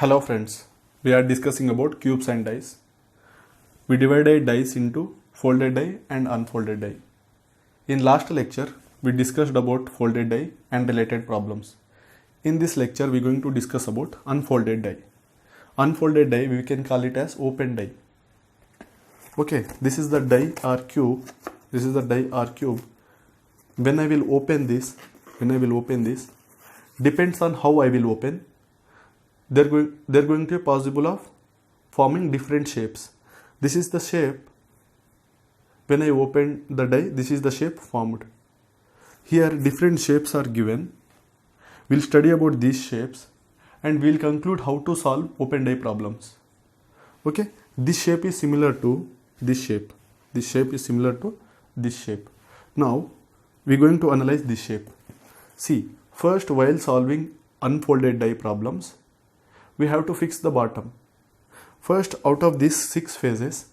Hello friends, we are discussing about cubes and dice. We divided dice into folded die and unfolded die. In last lecture, we discussed about folded die and related problems. In this lecture, we are going to discuss about unfolded die. Unfolded die, we can call it as open die. Okay, this is the die or cube. This is the die or cube. When I will open this, depends on how I will open. They're going to be possible of forming different shapes. This is the shape. When I open the die, this is the shape formed. Here different shapes are given. We'll study about these shapes and we'll conclude how to solve open die problems. Okay, this shape is similar to this shape. This shape is similar to this shape. Now we're going to analyze this shape. See, first while solving unfolded die problems, we have to fix the bottom. First, out of these 6 phases,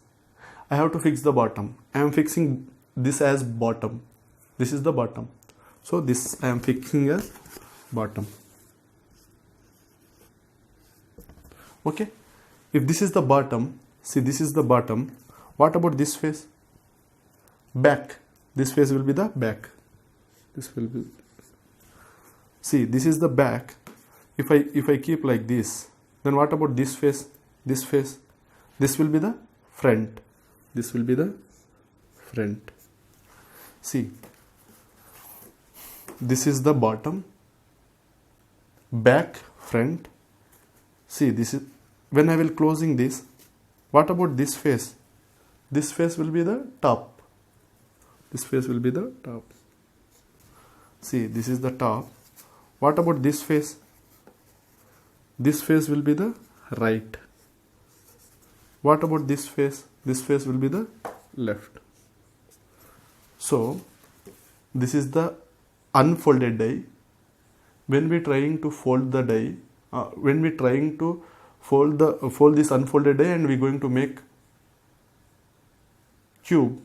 I have to fix the bottom. I am fixing this as bottom. This is the bottom. So this I am fixing as bottom. Okay. If this is the bottom, see this is the bottom. What about this face? Back. This face will be the back. This will be. See, this is the back. If I keep like this, then what about this face? This face? This will be the front. This will be the front. See, this is the bottom, back, front. See, this is when I will closing this. What about this face? This face will be the top. This face will be the top. See, this is the top. What about this face? This face will be the right. What about this face? This face will be the left. So, this is the unfolded die. When we trying to fold the die, when we trying to fold this unfolded die and we going to make cube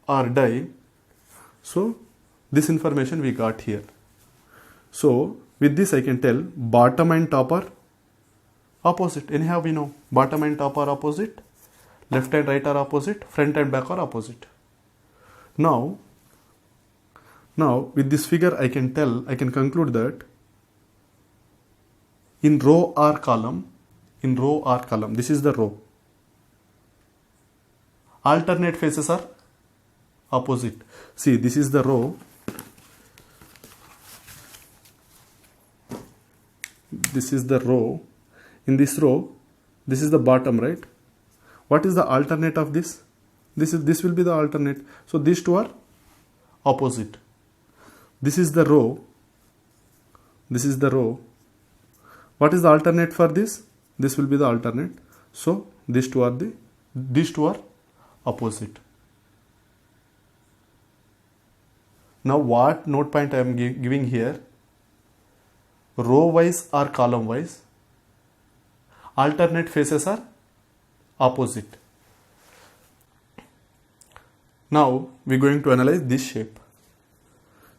or die. So, this information we got here. So, with this I can tell bottom and top are opposite. Anyhow we know bottom and top are opposite, left and right are opposite, front and back are opposite. Now with this figure I can conclude that in row or column, this is the row. Alternate faces are opposite. See, this is the row. This is the row. In this row, this is the bottom, right? What is the alternate of this? This will be the alternate. So these two are opposite. This is the row. This is the row. What is the alternate for this? This will be the alternate. So these two are opposite. Now what note point I am giving here? Row wise or column wise, alternate faces are opposite. Now we are going to analyze this shape.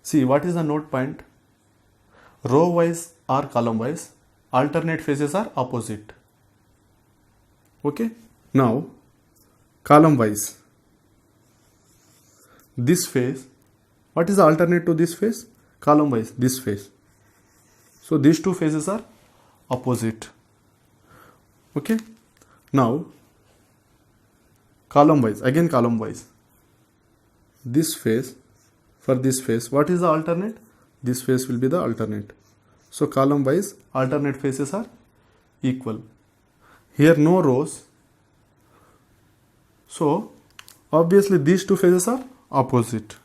See, what is the note point? Row wise or column wise, alternate faces are opposite. Okay. Now column wise, this face, what is the alternate to this face? Column wise, this face. So these two faces are opposite. Okay. Now column wise, again column wise. This face, for this face, what is the alternate? This face will be the alternate. So column wise, alternate faces are equal. Here no rows. So obviously these two faces are opposite.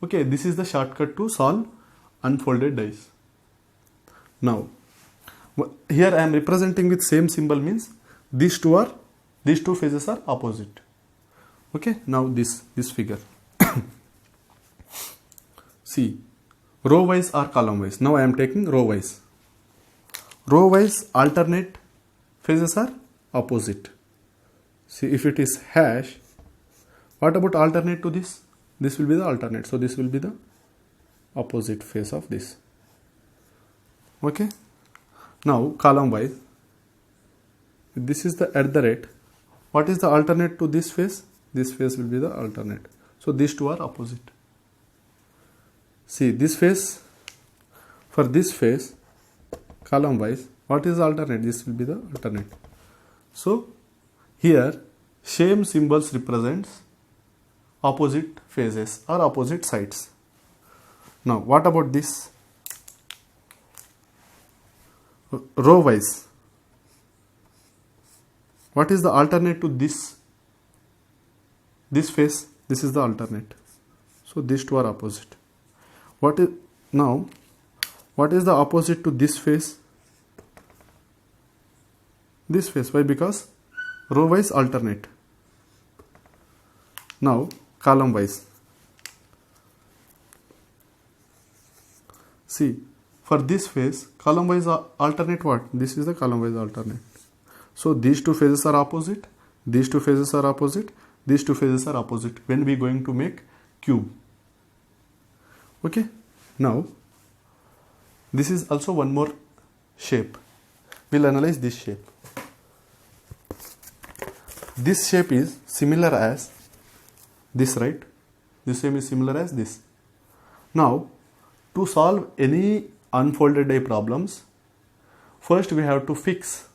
Okay, this is the shortcut to solve unfolded dice. Now, here I am representing with same symbol, means these two faces are opposite. Okay, now this figure. See, row wise or column wise. Now I am taking row wise. Row wise, alternate faces are opposite. See, if it is hash, what about alternate to this? This will be the alternate. So this will be the opposite face of this. Okay, now column wise, this is the at the rate. What is the alternate to this phase? This phase will be the alternate. So these two are opposite. See this phase, for this phase column wise, what is the alternate? This will be the alternate. So here same symbols represents opposite phases or opposite sides. Now what about this? Row wise, what is the alternate to this phase? This is the alternate. So these two are opposite. What is now? What is the opposite to this phase? This phase. Why? Because row wise alternate. Now column wise. See, for this phase, column wise alternate what? This is the column wise alternate. So these two phases are opposite. These two phases are opposite. These two phases are opposite when we going to make cube. Okay. Now this is also one more shape. We'll analyze this shape. This shape is similar as this, right? This shape is similar as this. Now to solve any unfolded die problems, first we have to fix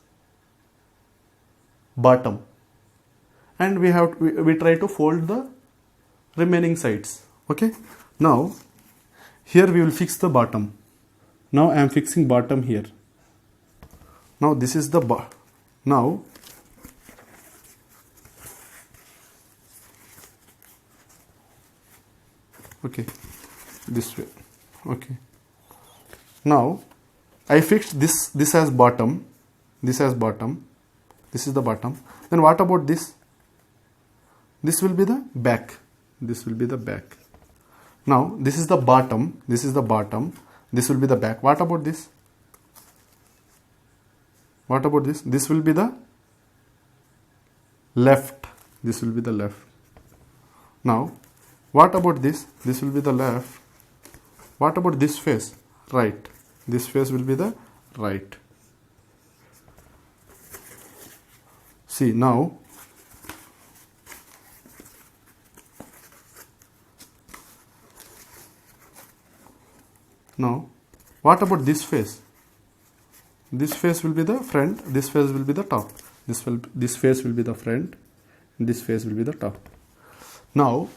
bottom and we try to fold the remaining sides. Okay, now here we will fix the bottom. Now I am fixing bottom here. Now this is the now okay, this way. Okay, now I fixed this as bottom, this as bottom, this is the bottom. Then what about this? This will be the back, this will be the back. Now this is the bottom, this is the bottom, this will be the back. What about this? What about this? This will be the left, this will be the left. Now what about this? This will be the left. What about this face? Right. This face will be the right. See now, what about this face? This face will be the front, this face will be the top. This face will be the front, this face will be the top. Now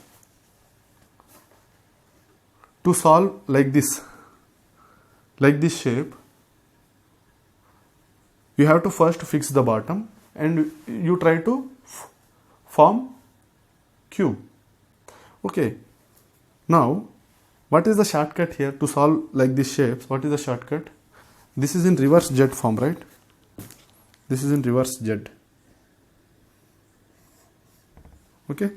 to solve like this shape, you have to first fix the bottom and you try to form cube. Okay, now what is the shortcut here to solve like this shapes? What is the shortcut? This is in reverse Z form, right? This is in reverse Z. Okay,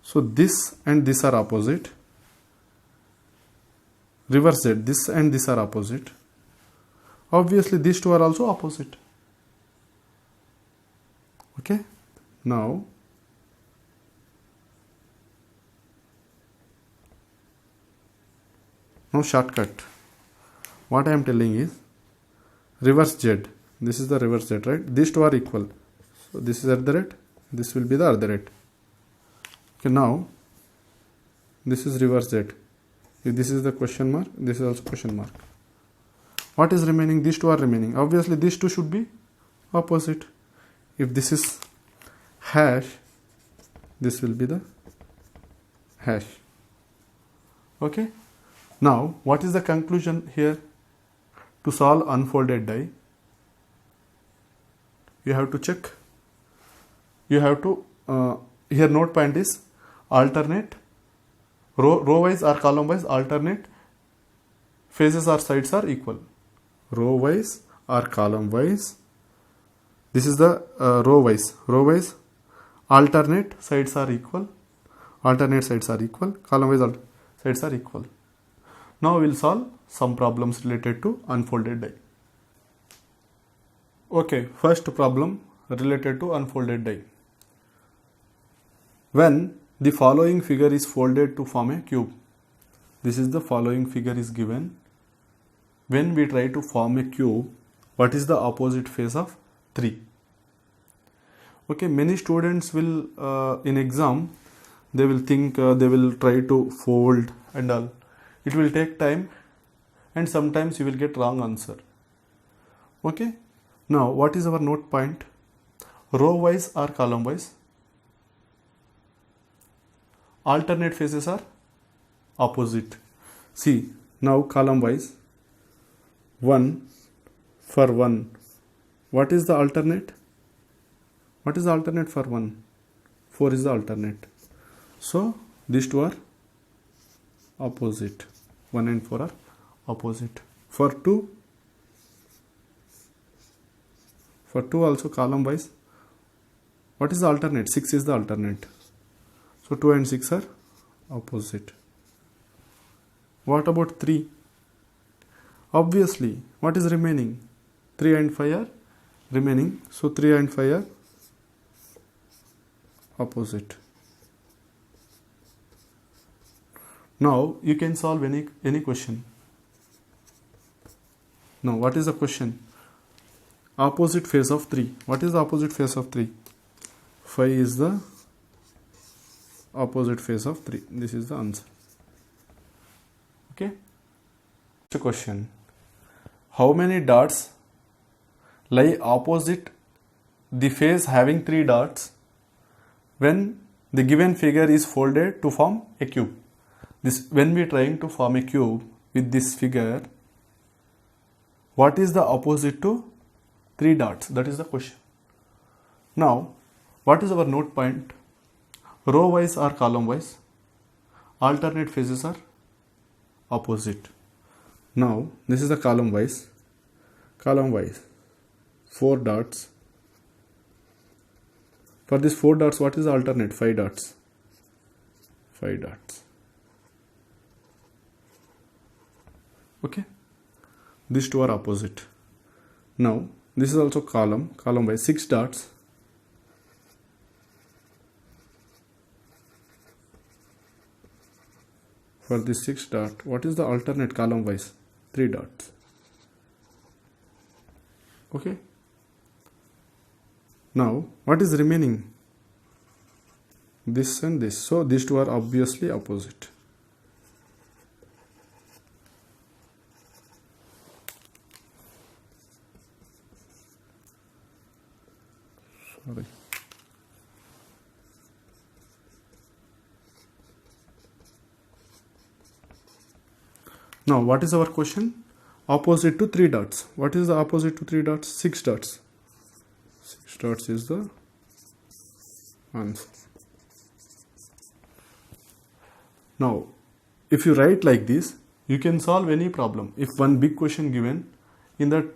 so this and this are opposite. Reverse Z, this and this are opposite. Obviously these two are also opposite. Okay, now shortcut. What I am telling is reverse Z. This is the reverse Z, right? These two are equal. So this is at the rate, this will be the other rate. Okay, now this is reverse Z. If this is the question mark, this is also question mark. What is remaining? These two are remaining. Obviously these two should be opposite. If this is hash, this will be the hash. Okay, now what is the conclusion here? To solve unfolded die, you have to check, you have to here note point is alternate, row wise or column wise alternate, phases or sides are equal. Row wise or column wise, this is the row wise alternate sides are equal, column wise sides are equal. Now we will solve some problems related to unfolded die. Okay, first problem related to unfolded die. When the following figure is folded to form a cube, this is the following figure is given. when we try to form a cube, what is the opposite face of 3? Okay, many students will in exam they will think they will try to fold and all. It will take time and sometimes you will get wrong answer. Okay, now what is our note point? Row wise or column wise? Alternate faces are opposite. See, now column wise, 1 for 1. What is the alternate? What is the alternate for 1? 4 is the alternate. So these two are opposite. 1 and 4 are opposite. For 2 also column wise, what is the alternate? 6 is the alternate. So 2 and 6 are opposite. What about 3? Obviously, what is remaining? 3 and 5 are remaining. So 3 and 5 are opposite. Now you can solve any question. Now what is the question? Opposite face of 3. What is the opposite face of 3? 5 is the opposite face of 3. This is the answer. Okay. Next question. How many dots lie opposite the face having 3 dots when the given figure is folded to form a cube? When we are trying to form a cube with this figure, what is the opposite to 3 dots? That is the question. Now, what is our note point? Row wise or column wise? Alternate faces are opposite. Now, this is the column wise. Column wise, 4 dots. For this 4 dots, what is the alternate? 5 dots. 5 dots. Okay. These two are opposite. Now, this is also column by 6 dots. For this 6 dot, what is the alternate column wise? 3 dots. Okay. Now, what is remaining? This and this. So, these two are obviously opposite. Sorry. Now, what is our question? Opposite to 3 dots. What is the opposite to 3 dots? 6 dots. 6 dots is the answer. Now, if you write like this, you can solve any problem. If one big question given, in that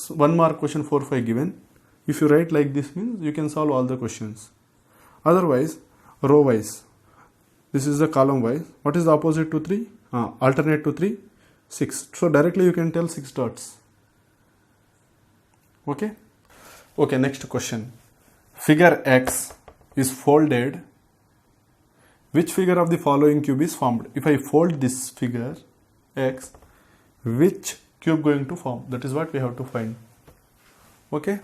1 mark question 4, 5 given, if you write like this means you can solve all the questions. Otherwise, row wise. This is the column wise. What is the opposite to 3? Alternate to 3? 6. So directly you can tell 6 dots. Okay. Okay, next question. Figure X is folded. Which figure of the following cube is formed? If I fold this figure X, which cube going to form? That is what we have to find. Okay.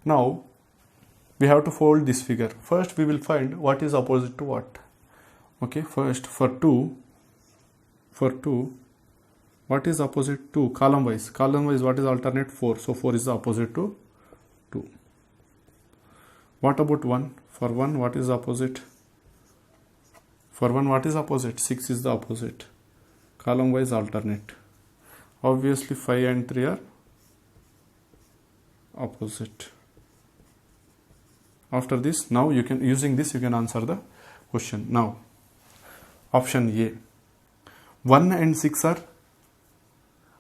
Now we have to fold this figure. First we will find what is opposite to what. Okay, first for 2, what is opposite to? Column wise. Column wise, what is alternate? 4. So 4 is the opposite to 2. What about 1? For 1, what is opposite? For 1, what is opposite? 6 is the opposite. Column wise alternate. Obviously 5 and 3 are opposite. After this, now you can, using this you can answer the question. Now, option A. 1 and 6 are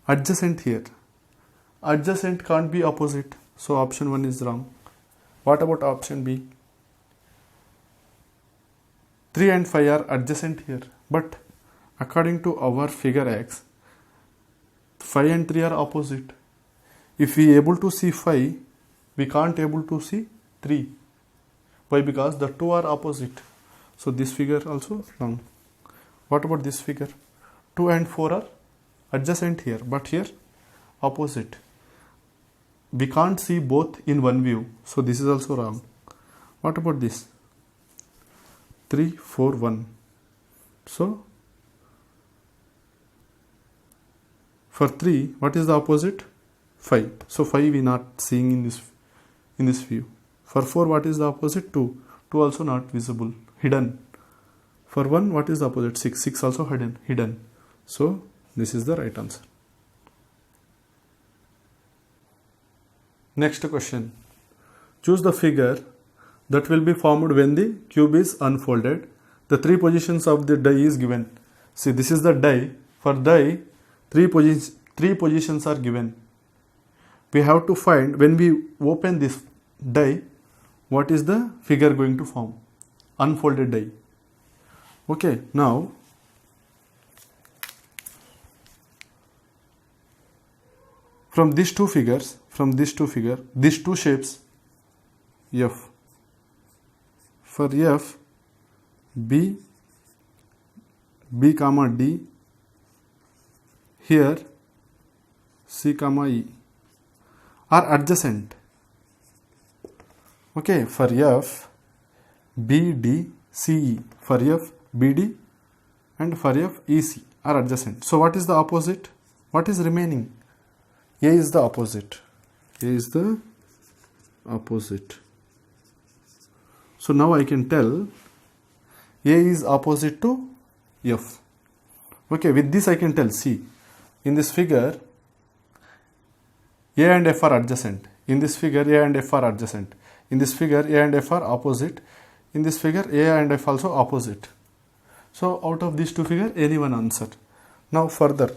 adjacent here. Adjacent can't be opposite. So option 1 is wrong. What about option B? 3 and 5 are adjacent here. But according to our figure X, 5 and 3 are opposite. If we able to see 5, we can't able to see 3. Why? Because the two are opposite. So this figure also wrong. What about this figure? 2 and 4 are adjacent here, but here opposite. We can't see both in one view, so this is also wrong. What about this? 3, 4, 1. So for 3, what is the opposite? 5. So 5 we not seeing in this view. For 4, what is the opposite? 2. 2 also not visible, hidden. For 1, what is the opposite? 6. 6 also hidden. So this is the right answer. Next question. Choose the figure that will be formed when the cube is unfolded. The 3 positions of the die is given. See, this is the die. For die, 3 positions are given. We have to find, when we open this die, what is the figure going to form? Unfolded die. Okay, now from these two figures, these two shapes, F. For F, B comma D, here C comma E are adjacent. Okay, for F, B, D, C, E. For F, B, D and for F, E, C are adjacent. So what is the opposite? What is remaining? A is the opposite. A is the opposite. So now I can tell A is opposite to F. Okay, with this I can tell, see, in this figure A and F are adjacent. In this figure A and F are adjacent. In this figure A and F are opposite. In this figure A and F also opposite. So out of these two figures, any one answer. Now further,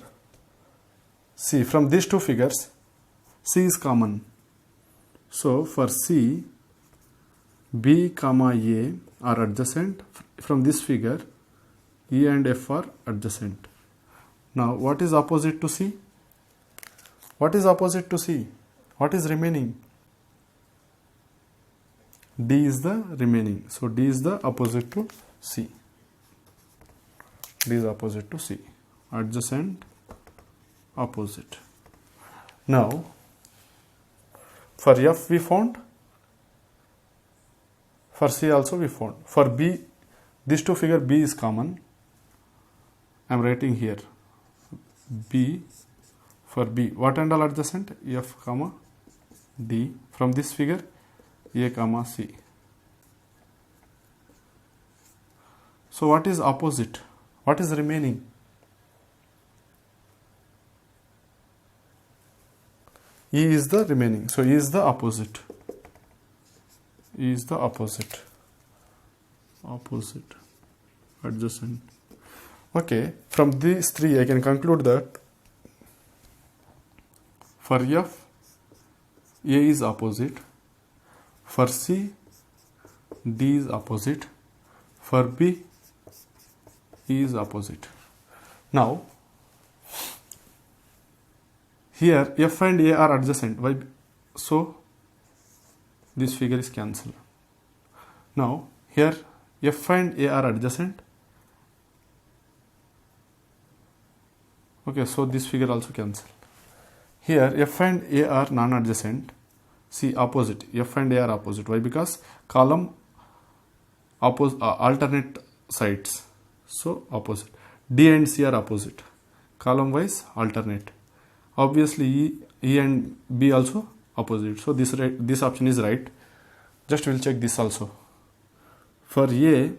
see, from these two figures, C is common. So for C, B comma A are adjacent. From this figure, E and F are adjacent. Now what is opposite to C? What is opposite to C? What is remaining? D is the remaining. So D is the opposite to C. D is opposite to C. Adjacent, opposite. Now for F we found. For C also we found. For B, these two figure B is common. I am writing here B. For B, what and all adjacent? F comma D. From this figure, A comma C. So what is opposite? What is remaining? E is the remaining. So E is the opposite. E is the opposite. Opposite. Adjacent. Okay. From these three, I can conclude that for F, A is opposite. For C, D is opposite. For B, E is opposite. Now, here F and A are adjacent. Why? So, this figure is cancelled. Now, here F and A are adjacent. Okay, so this figure also cancelled. Here F and A are non-adjacent. See, opposite. F and A are opposite. Why? Because column alternate sides. So opposite. D and C are opposite. Column wise alternate. Obviously E and B also opposite. So this option is right. Just we'll check this also. For A,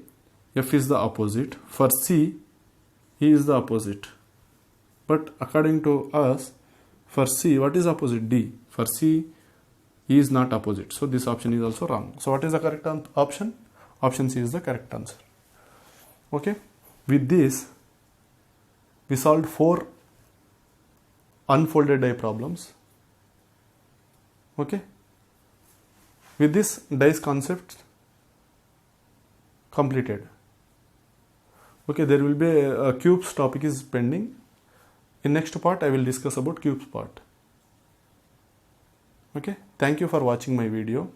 F is the opposite. For C, E is the opposite. But according to us, for C, what is opposite? D. For C, E is not opposite. So this option is also wrong. So what is the correct option? Option C is the correct answer. Okay. With this, we solved 4 unfolded die problems. Okay. With this, dice concept completed. Okay, there will be a cubes topic is pending. In next part, I will discuss about cubes part. Okay, thank you for watching my video.